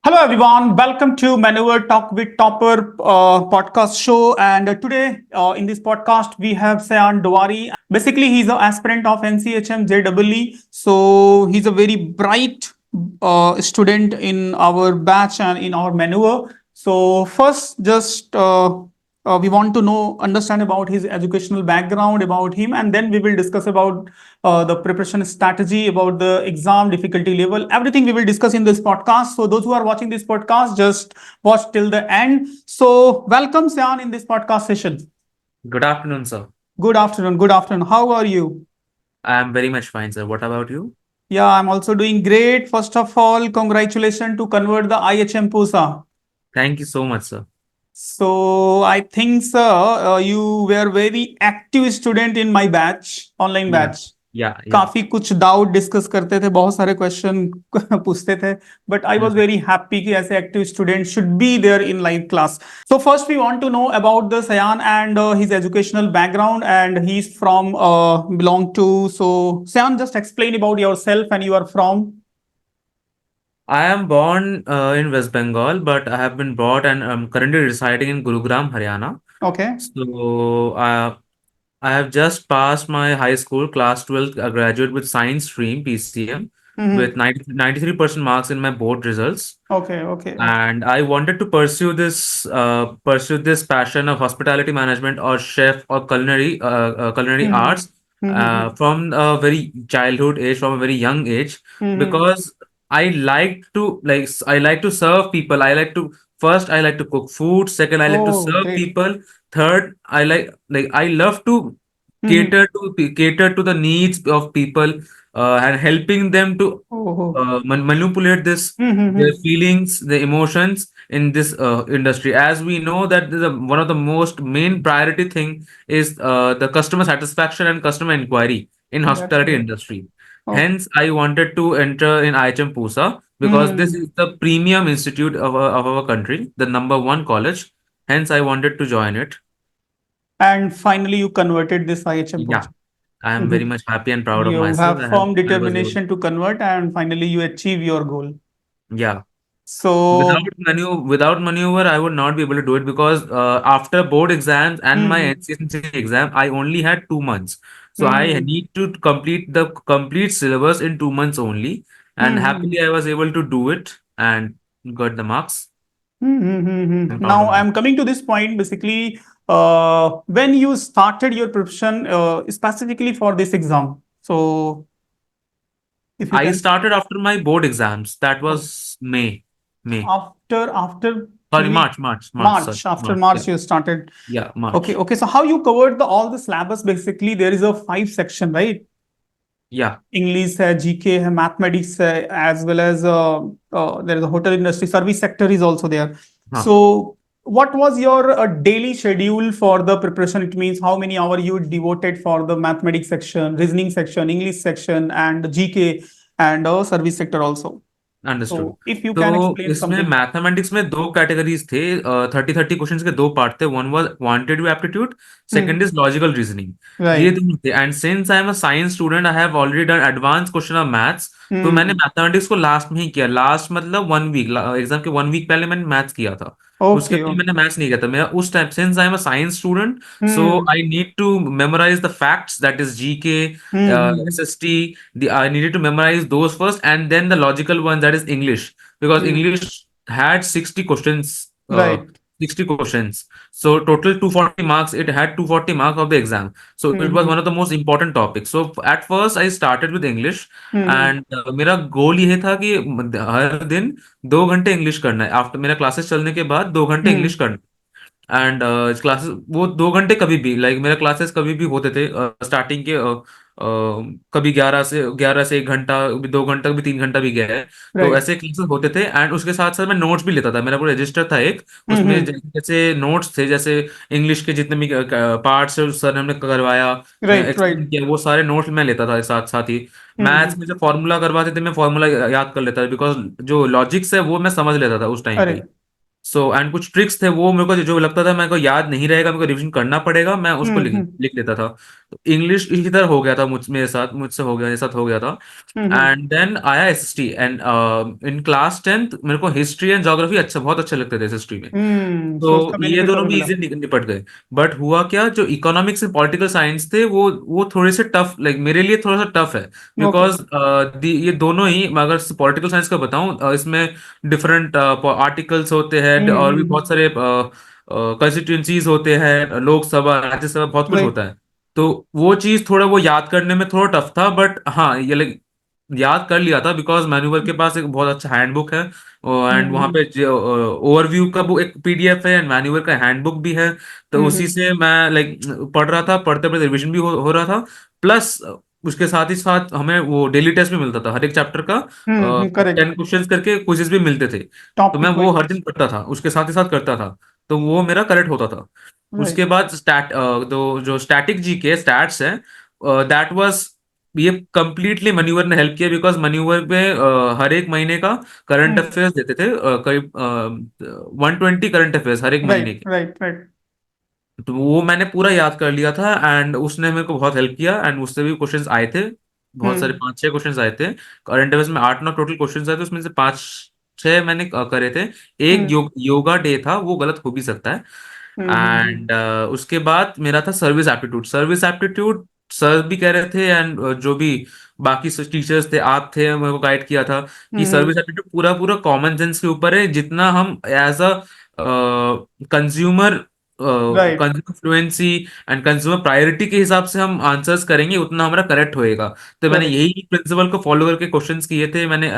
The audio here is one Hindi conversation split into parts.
Hello, everyone. Welcome to Maneuver Talk with Topper podcast show. And today, in this podcast, we have Sayan Dwari. Basically, he's an aspirant of NCHM JEE. So he's a very bright student in our batch and in our maneuver. So first, just we want to understand about his educational background, about him, and then we will discuss about the preparation strategy, about the exam difficulty level, everything we will discuss in this podcast. So those who are watching this podcast, just watch till the end. So welcome, Syan, in this podcast session. Good afternoon, sir. Good afternoon. Good afternoon. How are you? I am very much fine, sir. What about you? Yeah, I'm also doing great. First of all, congratulations to convert the IHM PUSA. Thank you so much, sir. So I think, sir, you were very active student in my batch, online Yeah, batch. yeah, yeah. काफी कुछ डाउट डिस्कस करते थे, बहुत सारे क्वेश्चन पूछते थे, but I was Mhm. Very happy कि ऐसे active student should be there in live class. So first we want to know about the Sayan and his educational background, and he's from belong to. So Sayan, just explain about yourself and you are from. I am born in West Bengal, but I have been brought and currently residing in Gurugram, Haryana. Okay. So I have just passed my high school class 12 graduate with science stream PCM with Mm-hmm. 93% marks in my board results. Okay, okay, okay. And I wanted to pursue this passion of hospitality management or chef or culinary Mm-hmm. arts Mm-hmm. from a very childhood age, from a very young age, Mm-hmm. because I like to serve people. I like to cook food. Second, I like to Oh, serve great. people. Third, I love to Mm-hmm. cater to the needs of people, and helping them to Oh, oh. manipulate this their Mm-hmm. feelings, the emotions in this industry. As we know that one of the most main priority thing is the customer satisfaction and customer inquiry in That's hospitality great. industry. Okay. Hence, I wanted to enter in IHM Pusa because this Mm-hmm. is the premium institute of our country, the number one college. Hence, I wanted to join it. And finally, you converted this IHM Yeah, project. I am very Mhm. much happy and proud of You myself. have firm I was able. determination to convert, and finally, you achieve your goal. Yeah. So, Without maneuver, I would not be able to do it because after board exams and my mhm, NCSC exam, I only had 2 months. So I mhm, need to complete the complete syllabus in 2 months only. And mhm, happily, I was able to do it and got the marks. I'm proud Now, of I'm myself. coming to this point. Basically, when you started your preparation specifically for this exam. So, if you I can, started after my board exams. That oh, was May. May. after Sorry, we March. Sorry, March, after March. Yeah, March, you started. yeah, Okay, March. okay. So, how you covered all the syllabus? Basically, there is a five section, right? Yeah. English है, GK है, mathematics है, as well as there is a hotel industry, service sector is also there. Huh. So, what was your daily schedule for the preparation? It means how many hours you devoted for the mathematics section, reasoning section, English section, and GK and service sector also. Understood. So, if you तो can explain इसमें something. मैथमेटिक्स में दो कैटेगरीज थे, 30 क्वेश्चंस के दो पार्ट थे. One was quantitative aptitude, second Hmm. Is logical reasoning. ये Right. दोनों थे. And since I am a science student, I have already done advance question of maths. तो मैंने Hmm. मैथमेटिक्स को लास्ट में ही किया. लास्ट मतलब 1 वीक, एग्जाम के 1 वीक पहले मैंने मैथ्स किया था. उसके Okay. पहले Okay. मैंने मैथ्स नहीं किया था. मेरा उस time, since I am a science student, so Hmm. I need to memorize the facts, that is GK, Hmm. SST. I needed to memorize those first, and then the logical one, that is English, because Hmm. English had 60 questions. Right. 60 questions. So total 240 marks. It had 240 marks of the exam. So it was Hmm. one of the most important topics. So at first I started with English, Hmm. and मेरा गोल ये था कि हर दिन 2 घंटे इंग्लिश करना है. आफ्टर मेरा क्लासेस चलने के बाद 2 घंटे इंग्लिश Hmm. करना. एंड क्लासेस वो 2 घंटे कभी भी, मेरे क्लासेस कभी भी होते थे स्टार्टिंग के, कभी 11 से 1 घंटा, कभी 2 घंटा, कभी 3 घंटा भी गया है. तो Right. ऐसे क्लासेस होते थे. एंड उसके साथ साथ मैं नोट्स भी लेता था. मेरा पूरा रजिस्टर था एक. उसमें Hmm. जैसे नोट्स थे, जैसे इंग्लिश के जितने भी पार्ट्स सर ने हमने करवाया, Right. Explain Right. किया, वो सारे नोट्स मैं लेता था साथ साथ ही. Maths Hmm. में जो फॉर्मूला करवाते थे, मैं फॉर्मूला याद कर लेता था, बिकॉज जो लॉजिक्स है वो मैं समझ लेता था उस टाइम अरे, पे. सो एंड कुछ ट्रिक्स थे वो मेरे को जो लगता था मेरे को याद नहीं रहेगा, मेरे को रिवीजन करना पड़ेगा, मैं उसको लिख हम्म लिख लेता था। तो इंग्लिश इसी तरह हो गया था मुझसे हो गया, मेरे साथ हो गया था। हम्म। एंड देन आया SST, and in class 10th मेरे को हिस्ट्री एंड ज्योग्राफी बहुत अच्छे लगते थे हिस्ट्री में। तो सो उसका ये बेनिफिट दोनों अभी भी मिला। इजी निपट गए। बट हुआ क्या, जो इकोनॉमिक्स एंड पॉलिटिकल साइंस थे वो थोड़े से टफ, लाइक मेरे लिए थोड़ा सा टफ है। ओके। बिकॉज ये दोनों ही, अगर पॉलिटिकल साइंस का बताऊं, इसमें डिफरेंट आर्टिकल्स होते हैं और भी बहुत सारे कंस्टिट्यूंसीज होते हैं, लोकसभा राज्यसभा बहुत कुछ राइट। होता है। तो वो चीज थोड़ा वो याद करने में थोड़ा टफ था, बट हाँ ये लाइक याद कर लिया था बिकॉज मैन्यूअल के पास एक बहुत अच्छा हैंडबुक है। एंड वहाँ पे ओवरव्यू का वो एक पीडीएफ है, एंड मैन्यूअल का हैंडबुक भी है। तो उसी हम्म से मैं लाइक पढ़ रहा था, पढ़ते पढ़ते रिवीजन भी हो रहा था। प्लस उसके साथ ही साथ हमें वो डेली टेस्ट भी मिलता था हर एक चैप्टर का, करेक्ट। 10 क्वेश्चंस करके क्विजेस भी मिलते थे। तो मैं टॉपिक वो वाइज। हर दिन करता था, उसके साथ ही साथ करता था। तो वो मेरा करेक्ट होता था। उसके राइट। बाद तो जो स्टैटिक जी के स्टैट्स है, दैट वाज, ये कंप्लीटली मन्यूवर ने हेल्प किया, बिकॉज मन्यूवर में हर एक महीने का करंट हम्म। अफेयर्स देते थे, करीब 120 करंट अफेयर्स हर एक महीने राइट के। Right right. तो वो मैंने पूरा याद कर लिया था, एंड उसने मेरे को बहुत हेल्प किया, एंड उससे भी क्वेश्चंस आए थे बहुत सारे, हम्म 5-6 क्वेश्चंस आए थे। करंट अफेयर्स में 8-9 टोटल क्वेश्चंस आए थे, उसमें से 5-6 मैंने करे थे। एक हम्म योगा डे था, वो गलत हो भी सकता है। हम्म। एंड उसके बाद मेरा था service aptitude. Service aptitude sir भी कह रहे थे, एंड जो भी बाकी टीचर्स थे, आप थे, मेरे को गाइड किया था कि हम्म। सर्विस एप्टीट्यूड पूरा पूरा कॉमन सेंस के ऊपर है, जितना हम as a consumer right. Consumer fluency and consumer priority के हिसाब से हम आंसर्स करेंगे, उतना हमारा करेक्ट होएगा। तो मैंने करेक्ट। यही प्रिंसिपल को फॉलो करके क्वेश्चंस किए थे, मैंने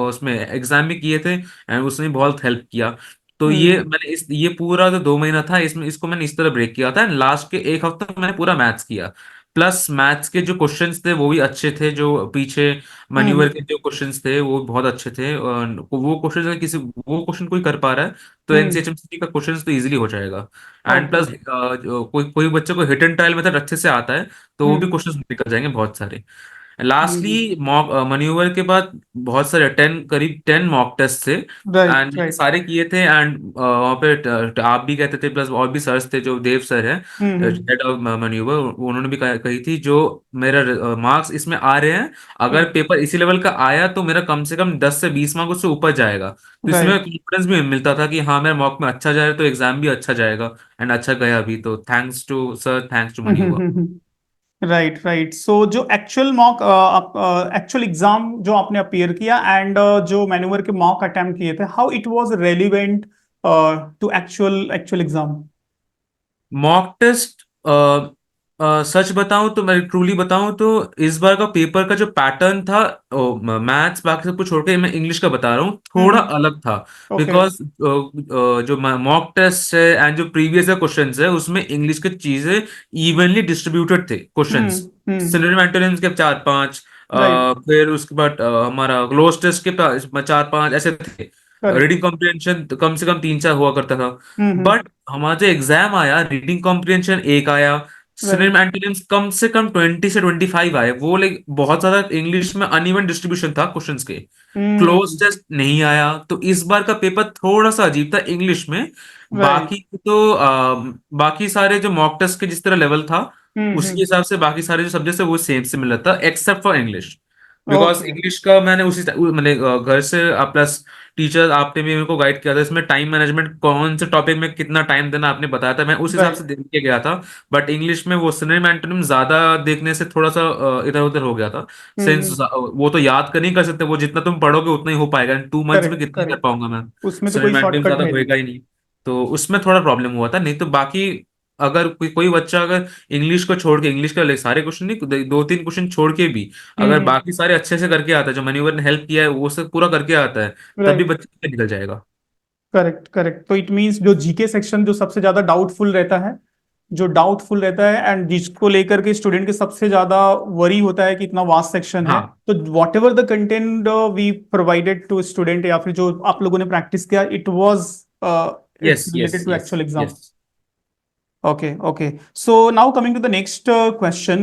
उसमें एग्जाम भी किए थे, एंड उसने भी बहुत हेल्प किया। तो ये हम्म। मैंने इस ये पूरा जो 2 महीना था, इसमें इसको मैंने इस तरह ब्रेक किया था, एंड लास्ट के एक हफ्ते में मैंने पूरा मैथ्स किया। प्लस मैथ्स के जो क्वेश्चंस थे वो भी अच्छे थे, जो पीछे मन्यूवर हम्म के जो क्वेश्चंस थे वो बहुत अच्छे थे। और वो क्वेश्चन अगर किसी वो क्वेश्चन कोई कर पा रहा है, तो हम्म। एनसीएचएमसी का क्वेश्चन तो इजीली हो जाएगा। And okay. प्लस कोई कोई बच्चे को हिट एंड ट्रायल मेथड अच्छे से आता है, तो वो भी हम्म क्वेश्चन निकल जाएंगे बहुत सारे। लास्टली हम्म। मॉक मन्यूवर के बाद बहुत सारे करीब 10 मॉक टेस्ट थे, राइट एंड मैंने राइट। सारे किए थे। एंड वहाँ पे आप भी कहते थे, प्लस और भी सर्स थे, जो देव सर है, हम्म। हेड ऑफ मन्यूवर, उन्होंने भी कही थी, जो मेरा मार्क्स इसमें आ रहे हैं, अगर पेपर इसी लेवल का आया तो मेरा कम से कम 10 से 20 मार्क्स उससे ऊपर जाएगा। तो इसमें राइट। कॉन्फिडेंस भी मिलता था कि हाँ मेरा मॉक में अच्छा जाए तो एग्जाम भी अच्छा जाएगा। एंड अच्छा गया भी, तो thanks to sir, thanks to मन्यूवर। Right right. सो जो एक्चुअल मॉक एक्चुअल एग्जाम जो आपने अपियर किया एंड जो मैन्यूवर के मॉक अटेम्प्ट किए थे, how it was relevant to actual actual exam? Mock test, सच बताऊं तो, मैं ट्रूली बताऊं तो, इस बार का पेपर का जो पैटर्न था, मैथ्स बाकी सब कुछ छोड़ के मैं इंग्लिश का बता रहा हूँ, थोड़ा अलग था। ओके। बिकॉज जो मॉक टेस्ट है एंड जो प्रीवियस का क्वेश्चंस है, उसमें इंग्लिश की चीजें इवनली डिस्ट्रीब्यूटेड थे क्वेश्चंस। सिनोनिम एंटोनिम्स के 4-5, राइट। फिर उसके बाद हमारा ग्लोस टेस्ट के 4-5 ऐसे थे। करेक्ट। रीडिंग कॉम्प्रिहेंशन कम से कम 3-4 हुआ करता था। बट हमारा जो एग्जाम आया, रीडिंग कॉम्प्रिहेंशन एक आया, राइट। सिनोनिम एंटोनिम्स कम से कम 20 से 25 आए। वो लाइक बहुत ज्यादा इंग्लिश में अनइवन डिस्ट्रीब्यूशन था क्वेश्चंस के। क्लोज हम्म। टेस्ट नहीं आया, तो इस बार का पेपर थोड़ा सा अजीब था इंग्लिश में। राइट। बाकी तो बाकी सारे जो मॉक टेस्ट के जिस तरह लेवल था, उसी हम्म। हिसाब से बाकी सारे जो सब्जेक्ट है वो सेम से मिला था, except for English. Because okay. English का मैंने मैंने घर से प्लस टीचर आपने भी मेरे को गाइड किया था, इसमें टाइम मैनेजमेंट कौन से टॉपिक में कितना टाइम देना आपने बताया था, मैं उस हिसाब से राइट। देख के गया था। बट इंग्लिश में वो सिनोनिम एंटोनिम ज्यादा देखने से थोड़ा सा इधर उधर हो गया था। सिंस हम्म। वो तो याद कर नहीं कर सकते, वो जितना तुम पढ़ोगे उतना ही हो पाएगा, 2 मंथ्स में करेक्ट कितना ही कर करेक्ट। पाऊंगा मैं। उसमें तो कोई सिनोनिम एंटोनिम शॉर्टकट ज्यादा है नहीं। होएगा ही नहीं। तो उसमें थोड़ा प्रॉब्लम हुआ था, नहीं तो बाकी अगर कोई बच्चा अगर इंग्लिश को छोड़ के, इंग्लिश का सारे क्वेश्चन नहीं, 2-3 क्वेश्चन छोड़ के भी अगर हम्म। बाकी सारे अच्छे से करके आता है, जो मैन्यूवर ने हेल्प किया है वो सब पूरा करके आता है, तभी राइट। बच्चे निकल जाएगा। Correct correct. तो इट मींस जो जीके सेक्शन जो सबसे ज्यादा डाउटफुल रहता है, जो डाउटफुल रहता है एंड जिसको लेकर के स्टूडेंट के सबसे ज्यादा वरी होता है कि इतना वास्ट सेक्शन है, हाँ। तो whatever the content we provided to student या फिर जो आप लोगों ने प्रैक्टिस किया, it was yes it's yes related to yes actual exam. Yes. Okay, okay. So now coming to the next question,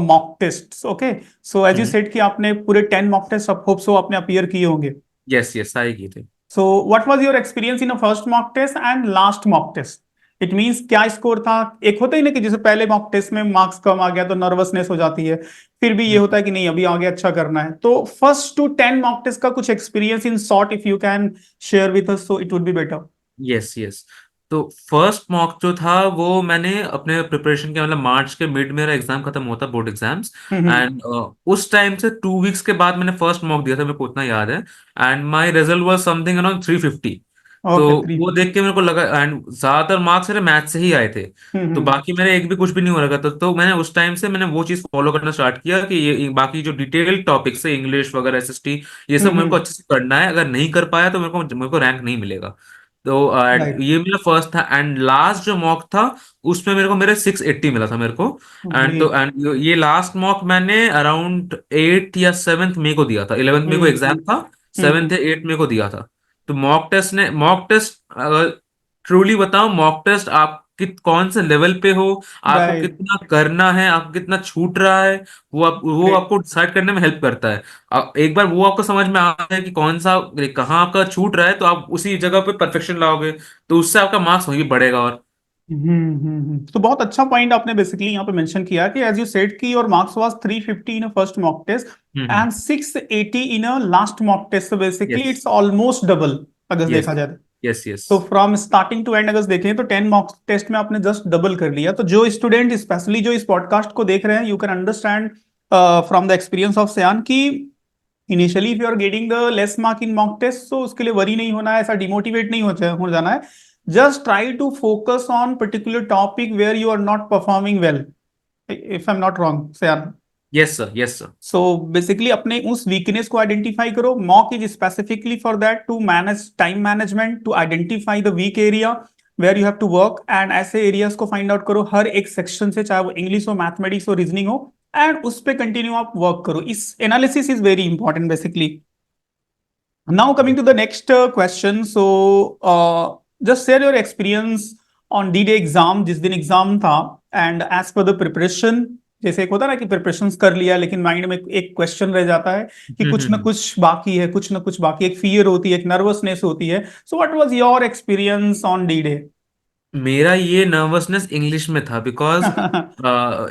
mock tests. Okay. So as you hmm. said कि आपने पूरे 10 mock tests, hope so आपने appear किए होंगे. यस यस, सारे किए थे। So what was your experience in a first mock test and last mock test? It means क्या स्कोर था? एक होता ही ना कि जैसे पहले मॉक टेस्ट में मार्क्स कम आ गया तो नर्वसनेस हो जाती है, फिर भी ये होता है कि नहीं अभी आगे अच्छा करना है। तो फर्स्ट टू 10 मॉक टेस्ट का कुछ experience in short if you can share with us so it would be better. Yes yes. तो फर्स्ट मॉक जो था वो मैंने अपने प्रिपरेशन के मतलब मार्च के मिड मेरा एग्जाम खत्म होता बोर्ड एग्जाम्स। हम्म। एंड उस टाइम से 2 वीक्स के बाद मैंने फर्स्ट मॉक दिया था, मेरे को उतना याद है। And my result was something around 350। तो ओके थ्री। वो देख के मेरे को लगा, एंड ज्यादातर मार्क्स मेरे मैथ से ही आए थे। तो हम्म। बाकी मेरे एक भी कुछ भी नहीं हो रहा था। तो मैंने उस टाइम से मैंने वो चीज फॉलो करना स्टार्ट किया कि ये बाकी जो डिटेल्ड टॉपिक्स है इंग्लिश वगैरह एसएसटी, ये सब मेरे को हम्म। अच्छे से करना है। अगर नहीं कर पाया तो मेरे को रैंक नहीं मिलेगा। तो राइट। ये मेरा फर्स्ट था। एंड लास्ट जो मॉक था उसमें मेरे को मेरे 680 मिला था मेरे को। ग्रेट। एंड ये लास्ट मॉक मैंने अराउंड 8 या 7 मई को दिया था। 11 मई को हम्म। एग्जाम था, हम्म। 7 या 8 मई को दिया था। तो मॉक टेस्ट अगर ट्रूली बताऊं, मॉक टेस्ट आप कौन से लेवल पे हो, आपको राइट। कितना करना है, आपको कितना छूट रहा है, वो ग्रेट। आपको डिसाइड करने में हेल्प करता है। एक बार वो आपको समझ में आ जाए कि कौन सा कहाँ आपका छूट रहा है, तो आप उसी जगह पे परफेक्शन लाओगे, तो उससे आपका मार्क्स वही बढ़ेगा। और तो बहुत अच्छा पॉइंट आपने बेसिकली यहाँ पे मेंशन किया कि एज यू सेड कि your marks was 350 in a first mock test hmm. And 680 in a last mock test, so basically yes it's almost double अगर यस देखा जाए। Yes yes. तो फ्रॉम स्टार्टिंग टू एंड अगर देखें तो 10 मॉक टेस्ट में आपने जस्ट डबल कर लिया। तो जो स्टूडेंट स्पेशली जो इस पॉडकास्ट को देख रहे हैं, you can understand from the experience of Sayan कि initially if you are getting the less mark in mock test तो उसके लिए वरी नहीं होना है, ऐसा डिमोटिवेट नहीं हो जाना है। Just try to focus on particular topic where you are not performing well, if I am not wrong Sayan. Yes sir yes sir. So basically अपने उस वीकनेस को आइडेंटिफाई करो। Mock is specifically for that to manage time management, to identify the weak area where you have to work, and ऐसे एरियाज को फाइंड आउट करो हर एक सेक्शन से, चाहे वो इंग्लिश हो, मैथमेटिक्स हो, रीजनिंग हो, एंड उस पे कंटिन्यू आप वर्क करो। इस analysis is very important basically. Now coming to the next question, so just share your experience on D-Day exam, जिस दिन एग्जाम था, and as per the preparation, जैसे एक होता है ना कि प्रिपरेशन कर लिया लेकिन माइंड में एक क्वेश्चन रह जाता है कि कुछ ना हम्म। कुछ बाकी है, कुछ ना कुछ बाकी, एक फियर होती है, एक नर्वसनेस होती है। सो what was your experience on D day? मेरा ये नर्वसनेस इंग्लिश में था, बिकॉज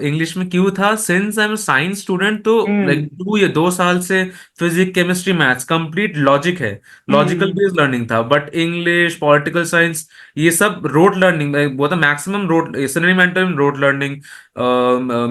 इंग्लिश में क्यों था, since I M science student, तो लाइक हम्म। 2 साल से physics chemistry maths complete logic है, लॉजिकल हम्म। बेस्ड लर्निंग था। बट इंग्लिश पॉलिटिकल साइंस ये सब रोड लर्निंग, वो था maximum road synonym antonym road learning,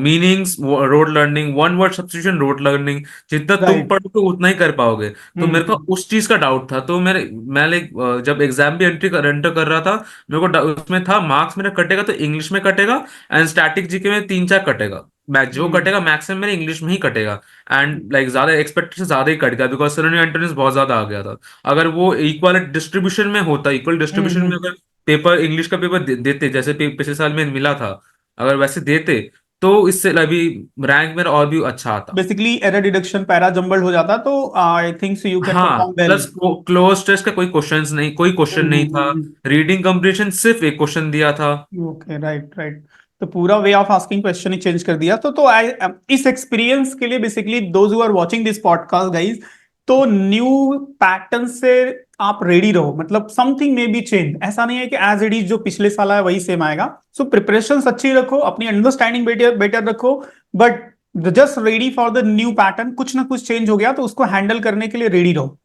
meanings road learning, one word substitution road learning, जितना तुम राइट। पढ़ोगे उतना ही कर पाओगे। तो मेरे को हम्म। उस चीज का डाउट था। तो मैं लाइक जब एग्जाम भी एंटर कर रहा था, मेरे को उसमें था मार्क्स मेरा कटेगा तो इंग्लिश में कटेगा, एंड स्टैटिक जीके में 3-4 कटेगा। मैथ जो हम्म। कटेगा मैक्सिमम मेरे इंग्लिश में ही कटेगा। एंड लाइक ज्यादा एक्सपेक्ट से ज्यादा ही कट गया, बिकॉज सिनोनिम एंटोनिम्स बहुत ज्यादा आ गया था। अगर वो इक्वल डिस्ट्रीब्यूशन में होता, इक्वल डिस्ट्रीब्यूशन में हम्म। अगर पेपर इंग्लिश का पेपर देते, जैसे पिछले साल में मिला था, अगर वैसे देते तो इससे अभी रैंक मेरा और भी अच्छा आता। Basically error deduction para jumbled हो जाता, तो I think so you can हाँ, perform well. Plus cloze test का कोई क्वेश्चंस नहीं, कोई क्वेश्चन नहीं था। हम्म। रीडिंग कंप्रीहेंशन सिर्फ एक क्वेश्चन दिया था। Okay right right. तो पूरा वे ऑफ आस्किंग क्वेश्चन ही चेंज कर दिया। तो आई इस एक्सपीरियंस के लिए basically those who are watching this podcast guys, तो न्यू पैटर्न से आप रेडी रहो। मतलब समथिंग मे बी चेंज, ऐसा नहीं है कि एज इट इज जो पिछले साल आया वही सेम आएगा। सो प्रिपरेशन अच्छी रखो, अपनी अंडरस्टैंडिंग बेटर बेटर रखो, but just ready for the new pattern. कुछ ना कुछ चेंज हो गया तो उसको हैंडल करने के लिए रेडी रहो।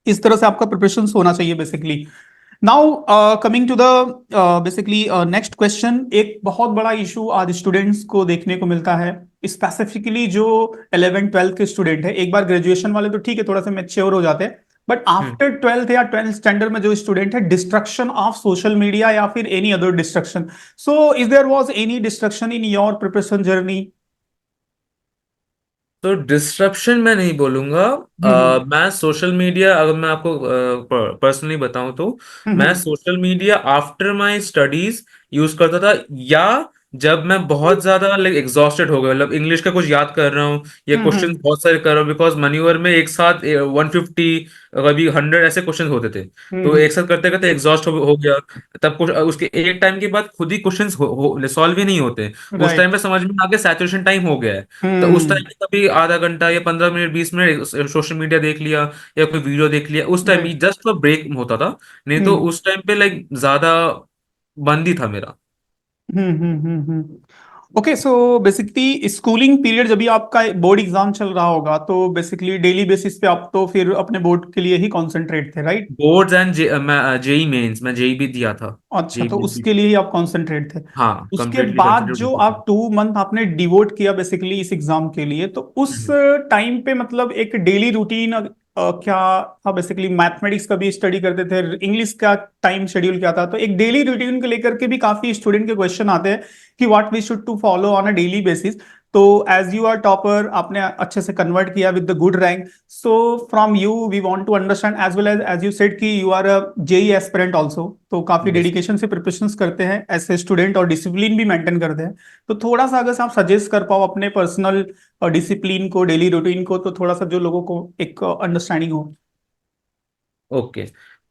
इस तरह से आपका प्रिपरेशन होना चाहिए basically. Now coming to the basically next question, एक बहुत बड़ा इशू आज स्टूडेंट्स को देखने को मिलता है, स्पेसिफिकली जो 11th 12th के स्टूडेंट है। एक बार ग्रेजुएशन वाले तो ठीक है थोड़ा सा मेच्योर हो जाते हैं, बट हम्म। आफ्टर 12th या 12th स्टैंडर्ड में जो स्टूडेंट है, डिस्ट्रक्शन ऑफ सोशल मीडिया या फिर any other distraction. So is there was any distraction in your preparation journey? तो डिस्ट्रप्शन मैं नहीं बोलूंगा। हम्म। मैं सोशल मीडिया, अगर मैं आपको पर्सनली बताऊं तो मैं hmm. Social media after my studies use करता था, या जब मैं बहुत ज्यादा लाइक एग्जॉस्टेड हो गया, मतलब इंग्लिश का कुछ याद कर रहा हूँ या क्वेश्चन हम्म बहुत सारे कर रहा हूँ, बिकॉज मैन्यूअर में एक साथ 150 कभी 100 ऐसे क्वेश्चन होते थे। तो हम्म एक साथ करते करते एग्जॉस्ट हो गया। तब कुछ उसके एक टाइम के बाद खुद ही क्वेश्चन सॉल्व ही नहीं होते। उस टाइम राइट पे समझ में आ गया सैचुरेशन टाइम हो गया है। तो उस हम्म टाइम पे कभी आधा घंटा या 15 मिनट 20 मिनट सोशल मीडिया देख लिया या कोई वीडियो देख लिया, उस टाइम राइट जस्ट ब्रेक होता था। नहीं तो हम्म उस टाइम पे लाइक ज्यादा बंद ही था मेरा। Okay so basically schooling period जब भी आपका बोर्ड एग्जाम चल रहा होगा तो बेसिकली डेली बेसिस पे आप तो फिर अपने बोर्ड के लिए ही कॉन्सेंट्रेट थे, right? Boards and JEE Mains, मैं जेई भी दिया था। अच्छा, जेई तो मेंस भी। उसके लिए ही आप कॉन्सेंट्रेट थे। हाँ, उसके कंप्लीटली बाद कंसिडर जो उसके। आप 2 मंथ आपने डिवोट किया बेसिकली इस एग्जाम के लिए, तो उस हम्म। टाइम पे मतलब एक डेली रूटीन क्या था? बेसिकली मैथमेटिक्स का भी स्टडी करते थे, इंग्लिश का टाइम शेड्यूल क्या था? तो एक डेली रूटीन को लेकर के भी काफी स्टूडेंट के क्वेश्चन आते हैं कि what we should to follow on a daily basis. तो एज यू आर टॉपर, आपने अच्छे से कन्वर्ट किया with the good rank. So from you we want to understand as well as you said कि you are a JE aspirant also, तो काफी यस। डेडिकेशन से प्रिपरेशंस करते हैं ऐसे स्टूडेंट और डिसिप्लिन भी मेंटेन करते हैं। तो थोड़ा सा अगर आप सजेस्ट कर पाओ अपने पर्सनल डिसिप्लिन को, डेली रूटीन को, तो थोड़ा सा जो लोगों को एक अंडरस्टैंडिंग हो। ओके।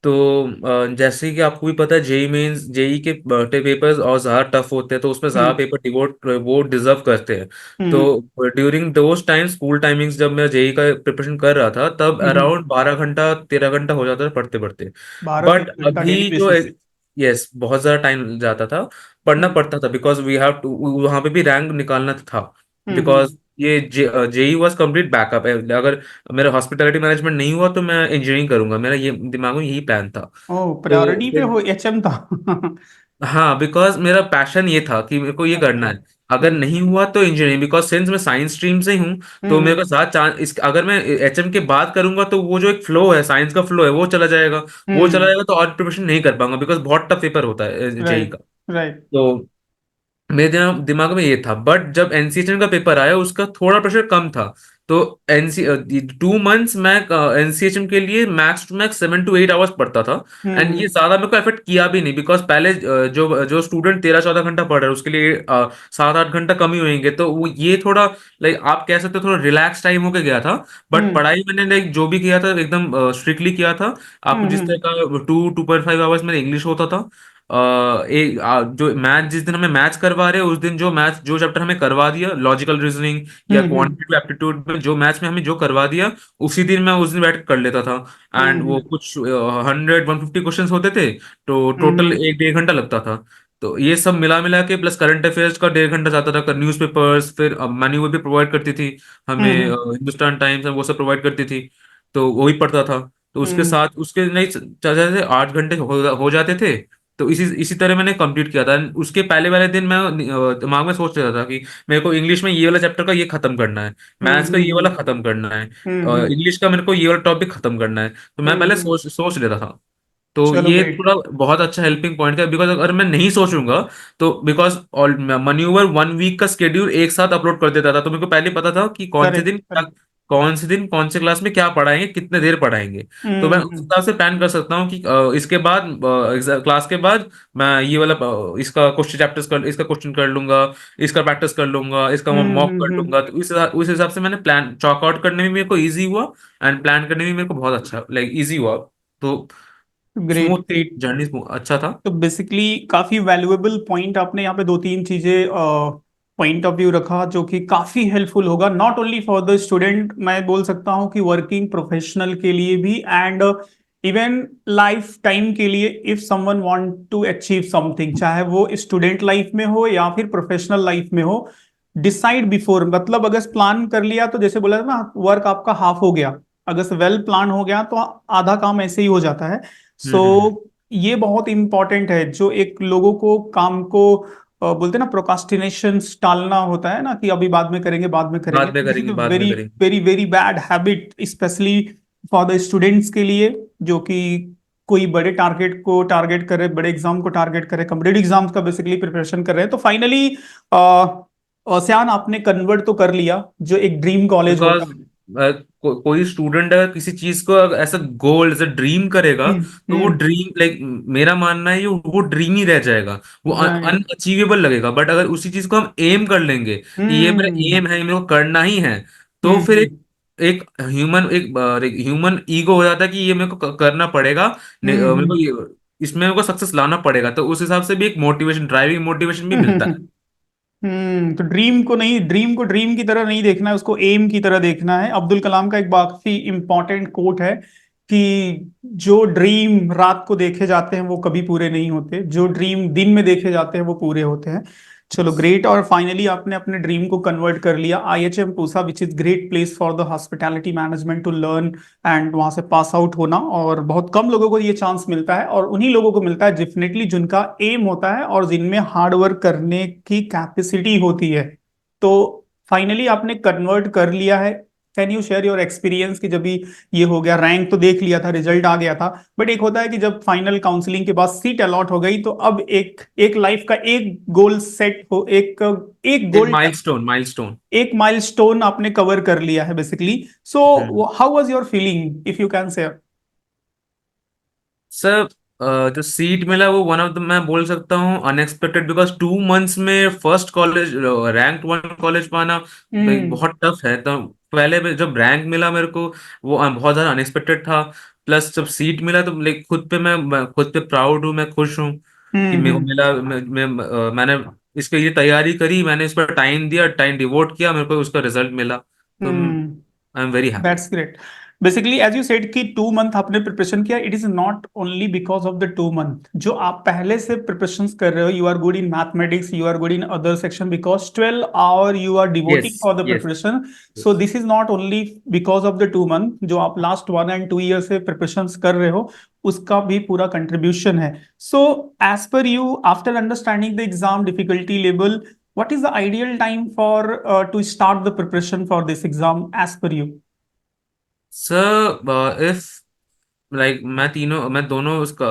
तो जैसे कि आपको भी पता है, जेई मेंस जेई के पेपर्स और ज्यादा टफ होते हैं, तो उसमें ज्यादा हम्म पेपर डिवोट वो डिजर्व करते हैं। हम्म तो during those time school timings जब मैं जेई का प्रिपरेशन कर रहा था, तब हम्म। अराउंड 12 घंटा 13 घंटा हो जाता था पढ़ते पढ़ते। 12 बट 13 घंटा डेली अभी जो, बेसिस? यस, बहुत ज्यादा टाइम जाता था। पढ़ना हम्म पड़ता था बिकॉज वी हैव टू, वहां पे भी रैंक निकालना था। बिकॉज हम्म। ये जेई वॉज कंप्लीट बैकअप है। अगर मेरा हॉस्पिटैलिटी मैनेजमेंट नहीं हुआ तो मैं इंजीनियरिंग करूंगा, मेरा ये दिमाग में यही प्लान था। ओ, तो प्रायोरिटी पे फिर, हो, एचएम था। हाँ, बिकॉज मेरा पैशन ये था कि मेरे को ये करना अच्छा। है। अगर नहीं हुआ तो इंजीनियरिंग, बिकॉज सिंस मैं साइंस स्ट्रीम से ही हूँ। तो मेरे को हम्म साथ चांस इस, अगर मैं एचएम के बाद करूंगा तो वो जो एक फ्लो है, साइंस का फ्लो है, वो चला जाएगा। वो चला हम्म। जाएगा तो और प्रिपरेशन नहीं कर पाऊंगा, बिकॉज बहुत टफ पेपर होता है जेई राइट का। राइट। तो मेरे दिमाग में ये था। बट जब एनसीएचएम का पेपर आया, उसका थोड़ा प्रेशर कम था। तो एनसी 2 मंथ्स मैं एनसीएचएम के लिए max to max 7 to 8 hours पढ़ता था। एंड ये हम्म ज्यादा मेरे को एफर्ट किया भी नहीं, बिकॉज पहले जो जो स्टूडेंट 13 14 घंटा पढ़ रहे हैं उसके लिए 7 8 घंटा कम ही होंगे। तो वो ये थोड़ा लाइक आप कह सकते हो थोड़ा रिलैक्स टाइम होके गया था। बट हम्म पढ़ाई मैंने लाइक जो भी किया था एकदम स्ट्रिक्टली किया था। आप जिस तरह हम्म का 2 2.5 आवर्स में इंग्लिश होता था। जो मैथ, जिस दिन हमें मैथ्स करवा रहे हैं उस दिन जो मैथ जो चैप्टर हमें करवा दिया, लॉजिकल रीजनिंग या हम्म क्वांटिटेटिव एप्टीट्यूड में जो मैथ्स में हमें जो करवा दिया, उसी दिन मैं उस दिन बैठ के कर लेता था। एंड वो हम्म कुछ 100 150 क्वेश्चन होते थे। तो टोटल हम्म 1 1.5 घंटा लगता था। तो ये सब मिला मिला के प्लस करंट अफेयर्स का 1.5 घंटा जाता था, न्यूज़पेपर्स, फिर मनी भी प्रोवाइड करती थी हमें, हम्म हिंदुस्तान टाइम्स वो सब प्रोवाइड करती थी। तो वो ही पढ़ता था। तो उसके हम्म साथ उसके नहीं चल जाते थे, 8 घंटे हो जाते थे। तो इसी इसी तरह मैंने कंप्लीट किया था। उसके पहले वाले दिन मैं दिमाग में सोच रहा था कि मेरे को इंग्लिश में ये वाला चैप्टर का ये खत्म करना है, मैथ्स का ये वाला हम्म खत्म करना है, हम्म इंग्लिश का मेरे को ये वाला टॉपिक खत्म करना है। तो मैं पहले हम्म। सोच सोच लेता था। तो चलो ये ग्रेट। थोड़ा बहुत अच्छा हेल्पिंग पॉइंट था, बिकॉज अगर मैं नहीं सोचूंगा तो, बिकॉज ऑल मन्यूवर 1 वीक का स्केड्यूल एक साथ अपलोड कर देता था, तो मेरे को पहले पता था कि करेक्ट करेक्ट। कौन से दिन कौन से क्लास में क्या पढ़ाएंगे, कितने देर पढ़ाएंगे। तो मैं उस हम्म हिसाब से प्लान कर सकता हूँ कि इसके बाद क्लास के बाद मैं ये वाला इसका क्वेश्चन चैप्टर्स कर इसका क्वेश्चन कर लूंगा, इसका प्रैक्टिस कर लूंगा, इसका मॉक कर हम्म। लूंगा। तो उस हिसाब से मैंने प्लान चॉक आउट करने में मेरे को ईजी हुआ। एंड प्लान करने में मेरे को बहुत अच्छा लाइक ईजी हुआ। तो ग्रेट स्मूथ ग्रेट। जर्नी अच्छा था। तो बेसिकली काफी वैल्यूएबल पॉइंट आपने यहाँ पे 2 3 चीजें पॉइंट ऑफ व्यू रखा जो कि काफी हेल्पफुल होगा, not only for the student, मैं बोल सकता हूँ कि वर्किंग प्रोफेशनल के लिए भी, एंड इवन लाइफ टाइम के लिए, if someone want to achieve something, चाहे वो स्टूडेंट लाइफ में हो या फिर प्रोफेशनल लाइफ में हो। डिसाइड बिफोर, मतलब अगर प्लान कर लिया तो जैसे बोला था ना, वर्क आपका हाफ हो गया। अगर से वेल प्लान हो गया तो आधा काम ऐसे ही हो जाता है। सो हम्म। ये बहुत इंपॉर्टेंट है जो एक लोगों को काम को बोलते हैं ना, प्रोकास्टिनेशन टालना होता है ना, कि अभी बाद में करेंगे बाद में करेंगे। बाद में दिस इज करेंगे, अ बाद में वेरी करेंगे। Very very bad habit, specially for the students के लिए, जो कि कोई बड़े टारगेट को टारगेट करे, बड़े एग्जाम को टारगेट करे, कॉम्पिटेटिव एग्जाम्स का बेसिकली प्रिपरेशन कर रहे हैं। तो फाइनली सियान आपने कन्वर्ट तो कर लिया जो एक ड्रीम कॉलेज बिकॉज होता है। कोई स्टूडेंट अगर किसी चीज को ऐसा गोल ऐसा ड्रीम करेगा, हम्म। तो वो हम्म। ड्रीम लाइक, मेरा मानना है वो ड्रीम ही रह जाएगा, वो राइट। अनअचीवेबल लगेगा। बट अगर उसी चीज को हम एम कर लेंगे कि ये मेरा हम्म। एम है, ये मेरे को करना ही है, तो हम्म। फिर एक ह्यूमन ईगो हो जाता है कि ये मेरे को करना पड़ेगा, मेरे को हम्म। इसमें मेरे को सक्सेस लाना पड़ेगा। तो उस हिसाब से भी एक मोटिवेशन, ड्राइविंग मोटिवेशन भी मिलता है। तो ड्रीम को नहीं, ड्रीम को ड्रीम की तरह नहीं देखना है, उसको एम की तरह देखना है। अब्दुल कलाम का एक काफी इंपॉर्टेंट कोट है कि जो ड्रीम रात को देखे जाते हैं वो कभी पूरे नहीं होते, जो ड्रीम दिन में देखे जाते हैं वो पूरे होते हैं। चलो ग्रेट। और फाइनली आपने अपने ड्रीम को कन्वर्ट कर लिया, IHM Pusa, which is great place for the hospitality management to learn and वहां से पास आउट होना। और बहुत कम लोगों को ये चांस मिलता है, और उन्हीं लोगों को मिलता है डेफिनेटली जिनका एम होता है और जिनमें हार्ड वर्क करने की कैपेसिटी होती है। तो फाइनली आपने कन्वर्ट कर लिया है। Can you share your experience कि जब भी ये हो गया, रैंक तो देख लिया था, रिजल्ट आ गया था, बट एक होता है कि जब फाइनल काउंसलिंग के बाद सीट अलॉट हो गई, तो अब एक एक लाइफ का एक गोल सेट हो, एक एक एक गोल, माइलस्टोन, माइलस्टोन। एक माइलस्टोन आपने कवर कर लिया है basically. So how was your feeling if you can share? Sir, जो सीट मिला वो वन ऑफ द, मैं बोल सकता हूँ अनएक्सपेक्टेड, बिकॉज 2 मंथ्स में first college, rank one college पाना like, हम्म। बहुत टफ है। तो पहले जब रैंक मिला मेरे को, वो बहुत ज्यादा अनएक्सपेक्टेड था। प्लस जब सीट मिला तो लाइक खुद पे मैं खुद पे प्राउड हूँ, मैं खुश हूँ कि मेरे को हम्म। मिला। मैंने इसके लिए तैयारी करी, मैंने इस पर टाइम दिया, टाइम डिवोट किया, मेरे को उसका रिजल्ट मिला। तो hmm. I am very happy. That's great. Basically as you said कि 2 मंथ आपने प्रिपरेशन किया, it is not only because of the 2 month. जो आप पहले से प्रिपरेशन कर रहे हो, you are good in mathematics, you are good in other section, because 12 hour you are yes, devoting for the yes, preparation. So this is not only because of the 2 month, जो आप लास्ट 1 and 2 ईयर से प्रिपरेशन कर रहे हो, उसका भी पूरा कंट्रीब्यूशन है। So as per you, after understanding the exam difficulty level, what is the ideal time for to start the preparation for this exam as per you? Sir, if like मैं दोनों उसका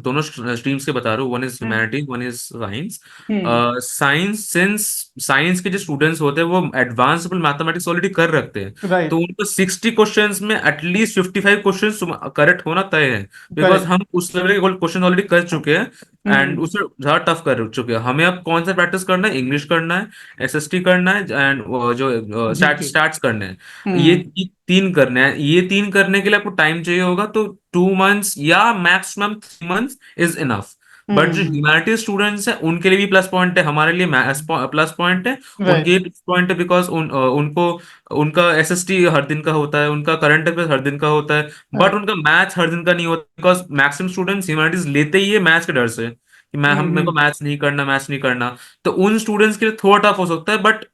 दोनों स्ट्रीम्स के बता रहा हूँ। One is hmm. Humanities, one is science. Hmm. Science, since science के जो स्टूडेंट्स होते हैं वो एडवांसेबल मैथमेटिक्स ऑलरेडी कर रखते हैं, तो राइट। उनको 60 क्वेश्चंस में एटलीस्ट 55 क्वेश्चंस करेक्ट होना तय है। Because correct. हम उस लेवल के क्वेश्चन ऑलरेडी कर चुके हैं, एंड हम्म। उससे ज्यादा टफ कर चुके हैं। हमें अब कौन सा प्रैक्टिस करना है? इंग्लिश करना है, एसएसटी करना है, एंड जो जीके। स्टैट्स करने हैं। ये हम्म। तीन करने हैं। ये तीन करने के लिए आपको टाइम चाहिए होगा, तो 2 मंथ्स या maximum 3 months is enough. But जो हम्म। ह्यूमैनिटी स्टूडेंट्स हैं उनके लिए भी प्लस पॉइंट है, हमारे लिए प्लस पॉइंट है, उनके राइट। लिए प्लस पॉइंट है। बिकॉज उनको उनका एसएसटी हर दिन का होता है, उनका करंट अफेयर्स हर दिन का होता है, बट राइट। उनका मैथ्स हर दिन का नहीं होता। बिकॉज मैक्सिमम स्टूडेंट्स ह्यूमैनिटीज लेते ही है मैथ्स के डर से कि मैं हम मेरे को हम्म। मैथ्स नहीं करना, मैथ्स नहीं करना। तो उन स्टूडेंट्स के लिए थोड़ा टफ हो सकता है, but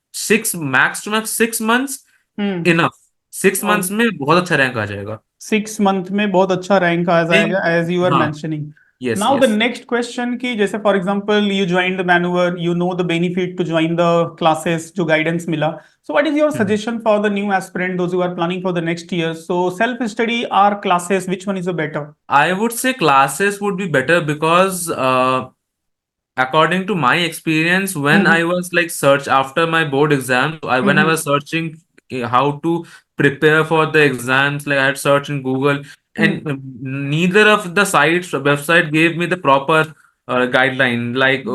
max to max 6 months hmm. Enough. 6 months में बहुत अच्छा रैंक आ जाएगा। 6 मंथ में बहुत अच्छा रैंक आ Think- जाएगा, एज यू आर हाँ। Mentioning. Yes, now the yes. Next question की, जैसे for example you join the maneuver, you know the benefit to join the classes, जो गाइडेंस मिला। So what is your suggestion for the new aspirant, those who are planning for the next year? So self study or classes, which one is a better? I would say classes would be better because, according to my experience, when hmm. I was like search after my board exam, when I hmm. was searching how to prepare for the exams, like I had searched in Google, and hmm. neither of the sites website gave me the proper guideline, like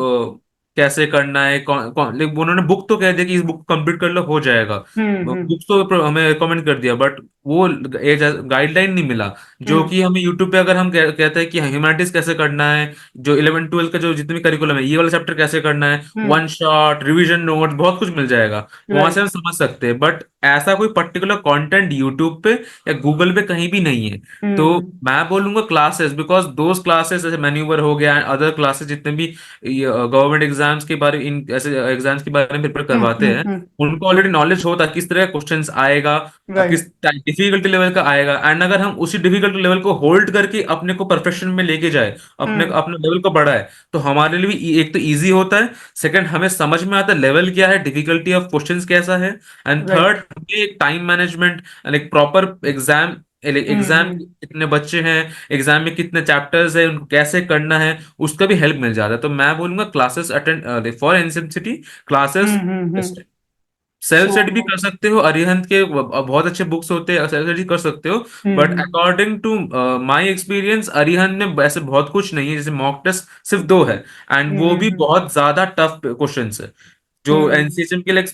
कैसे करना है, कौन कौन like, उन्होंने बुक तो कह दिया कि इस बुक कंप्लीट कर लो हो जाएगा, हम्म। बुक्स तो हमें रिकमेंड कर दिया, बट वो गाइडलाइन नहीं मिला। जो हम्म। कि हमें यूट्यूब पे अगर हम कहते हैं कि ह्यूमैनिटीज कैसे करना है, जो 11 12 का जो जितने भी करिकुलम है, ये वाला चैप्टर कैसे करना है, हम्म। वन शॉट रिवीजन नोट बहुत कुछ मिल जाएगा, वहां से राइट। हम समझ सकते हैं। बट ऐसा कोई पर्टिकुलर कंटेंट यूट्यूब पे या गूगल पे कहीं भी नहीं है। तो हम्म। मैं बोलूंगा क्लासेस, बिकॉज दोज क्लासेस जैसे मैन्यूवर हो गया, अदर क्लासेस जितने भी गवर्नमेंट एग्जाम्स के बारे, इन ऐसे एग्जाम्स के बारे में प्रिपेयर करवाते हैं, उनको ऑलरेडी नॉलेज होता है किस तरह का क्वेश्चंस आएगा, किस राइट। डिफिकल्टी लेवल का आएगा। एंड अगर हम उसी डिफिकल्टी लेवल को होल्ड करके अपने को परफेक्शन में लेके जाए, अपने हम्म। अपने लेवल को बढ़ाए, तो हमारे लिए भी एक तो इजी होता है, सेकंड हमें समझ में आता है लेवल क्या है, डिफिकल्टी ऑफ क्वेश्चंस कैसा है, एंड राइट। थर्ड हमें एक time management, like proper exam hmm. कितने बच्चे हैं, एग्जाम में कितने चैप्टर्स है, उनको कैसे करना है, उसका भी हेल्प मिल जाता है। तो मैं बोलूंगा classes attend for NCMCT, classes hmm. Best है। सेल्फ So, स्टडी भी कर सकते हो, अरिहंत के बहुत अच्छे बुक्स होते हैं, सेल्फ स्टडी कर सकते हो। But hmm according to my experience Arihant में वैसे बहुत कुछ नहीं है, जैसे मॉक टेस्ट सिर्फ दो है, एंड वो भी हम्म बहुत ज्यादा टफ क्वेश्चन है, जो हम्म एनसीएचएम के लिए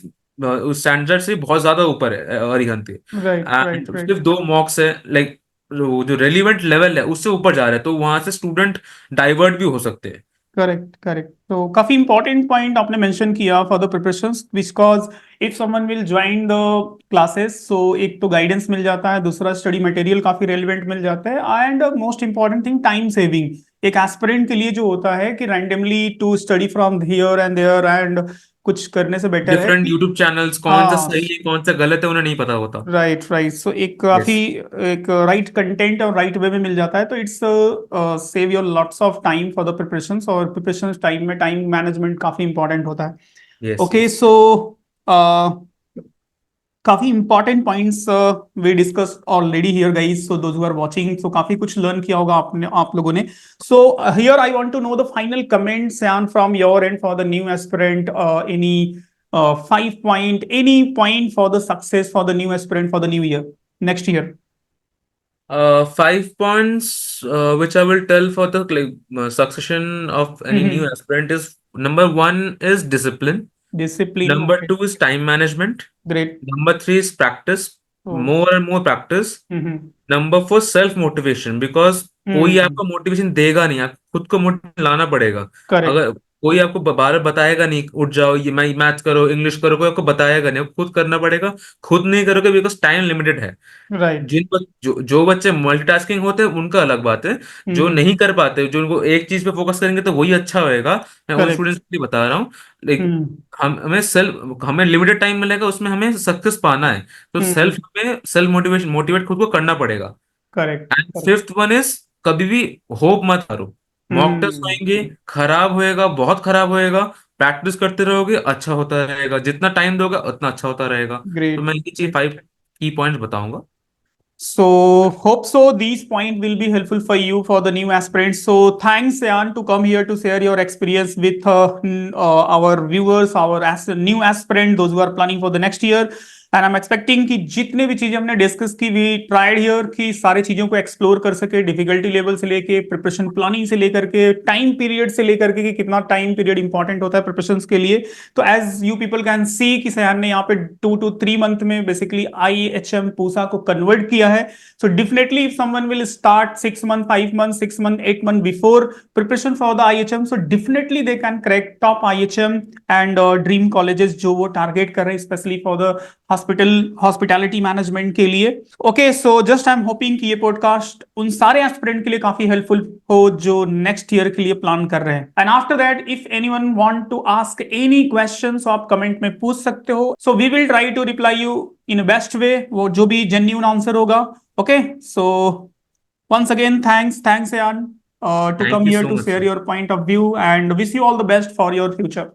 स्टैंडर्ड से बहुत ज्यादा ऊपर है अरिहंत के। राइट राइट एंड राइट सिर्फ दो मॉक्स है, लाइक जो रेलिवेंट लेवल है उससे ऊपर जा रहा है, तो वहां से स्टूडेंट डाइवर्ट भी हो सकते हैं। Correct correct. तो काफी इंपॉर्टेंट पॉइंट आपने मेंशन किया for the preparations, because if someone will join the classes, so एक तो गाइडेंस मिल जाता है, दूसरा स्टडी मटेरियल काफी रेलिवेंट मिल जाता है, and most important thing time saving. एक एस्पिरेंट के लिए जो होता है कि randomly to study from here and there and कुछ करने से बेटर है डिफरेंट कि यूट्यूब चैनल्स कौन सा हाँ सही है कौन सा गलत है उन्हें नहीं पता होता। Right right. सो एक काफी यस। एक राइट कंटेंट और राइट वे में मिल जाता है, तो it's save your lots of time for the preparations, और प्रिपरेशन टाइम में टाइम मैनेजमेंट काफी इंपॉर्टेंट होता है। यस। Okay yes. सो काफी important points we discuss already here guys, so those who are watching, so काफी कुछ लर्न किया होगा आपने, आप लोगों ने। So here I want to know the final comments and from your and for the new aspirant, any 5 point, any point for the success for the new aspirant for the new year, next year. 5 points which I will tell for the succession of any new Mm-hmm. aspirant is: number one is discipline, Discipline, number okay, two is time management, great. number three is practice, Oh, more and more practice, mm-hmm. Number four self motivation, because कोई Mm-hmm. आपको मोटिवेशन देगा नहीं, आप खुद को मोटिवेशन लाना पड़ेगा। Correct, अगर कोई आपको बार बताएगा नहीं उठ जाओ, ये मैथ करो, इंग्लिश करो, कोई आपको बताएगा नहीं, आपको खुद करना पड़ेगा। खुद नहीं करोगे बिकॉज टाइम लिमिटेड है। right. जो बच्चे मल्टीटास्किंग होते हैं उनका अलग बात है, जो Mm-hmm. नहीं कर पाते, जो उनको एक चीज पे फोकस करेंगे तो वही अच्छा होएगा। मैं उन Correct. स्टूडेंट्स के लिए बता रहा हूँ। Like Mm-hmm. हमें लिमिटेड टाइम मिलेगा, उसमें हमें सक्सेस पाना है, तो Mm-hmm. सेल्फ मोटिवेट खुद को करना पड़ेगा। Correct, and correct. Fifth one is, कभी भी होप मत हारो। Mock test Mm-hmm. होंगे, खराब होएगा, बहुत खराब होएगा, प्रैक्टिस करते रहोगे अच्छा होता रहेगा, जितना टाइम दोगे उतना अच्छा होता रहेगा। तो मैं Great, ये चीज great. 5 की पॉइंट्स बताऊंगा। So hope so these point will be helpful for you for the new aspirants. So thanks, Ayan, to come here to share your experience with our viewers, our new aspirant, those who are planning for the next year. And I am expecting कि जितने भी चीजें हमने डिस्कस की, वी ट्राइड हियर कि सारी चीजों को एक्सप्लोर कर सके, डिफिकल्टी लेवल से लेके प्रिपरेशन प्लानिंग से लेकर के टाइम पीरियड से लेकर के कि कितना टाइम पीरियड इंपॉर्टेंट होता है प्रिपरेशन के लिए। तो as you people can see कि सयान ने यहाँ पे 2 to 3 मंथ में बेसिकली IHM पूसा को कन्वर्ट किया है। So definitely if someone will start 6 month, 5 month, 6 month, 8 month before preparation for the IHM, so definitely they can crack top IHM and dream colleges जो वो टारगेट कर रहे हैं, specially for the hospitality management के लिए। Okay so just I am hoping कि ये पॉडकास्ट उन सारे एस्पिरेंट के लिए काफी हेल्पफुल हो जो नेक्स्ट ईयर के लिए प्लान कर रहे हैं। And after that if anyone want to ask any question, so आप कमेंट में पूछ सकते हो, so we will try to reply you in best way, वो जो भी जेन्युइन आंसर होगा। Okay so once again thanks Ayan to thank come you here so to much share sir. your point of view, and wish you all the best for your future.